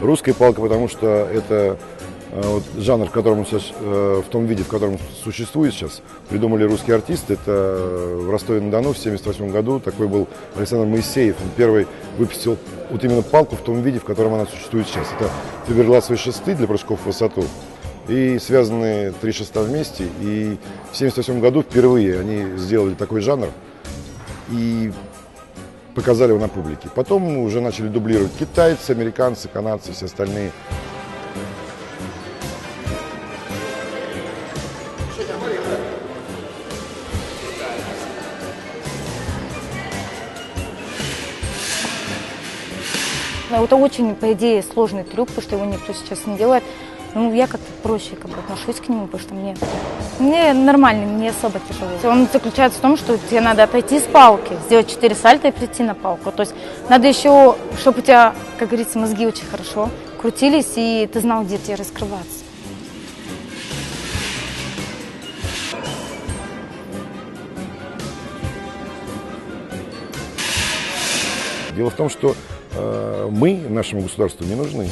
Русская палка, потому что это вот жанр, в котором он сейчас, в том виде, в котором он существует сейчас, придумали русские артисты. Это в Ростове-на-Дону в 1978 году такой был Александр Моисеев. Он первый выпустил вот именно палку в том виде, в котором она существует сейчас. Это фиберласовые шесты для прыжков в высоту и связанные 3 шеста вместе. И в 1978 году впервые они сделали такой жанр и показали его на публике. Потом уже начали дублировать китайцы, американцы, канадцы, все остальные. Это очень, по идее, сложный трюк, потому что его никто сейчас не делает. Ну, я как-то проще отношусь к нему, потому что мне нормально, не особо тяжело. Он заключается в том, что тебе надо отойти с палки, сделать 4 сальта и прийти на палку. То есть надо еще, чтобы у тебя, как говорится, мозги очень хорошо крутились, и ты знал, где тебе раскрываться. Дело в том, что мы нашему государству не нужны.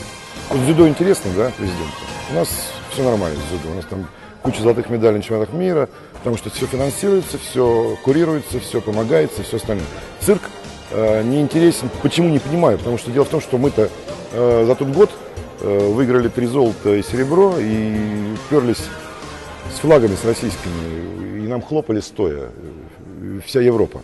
Вот дзюдо интересно, да, президенту? У нас все нормально с дзюдо. У нас там куча золотых медалей на чемпионатах мира, потому что все финансируется, все курируется, все помогается, все остальное. Цирк не интересен. Почему, не понимаю. Потому что дело в том, что мы-то за тот год выиграли 3 золота и серебро и уперлись с флагами, с российскими. И нам хлопали стоя. Вся Европа.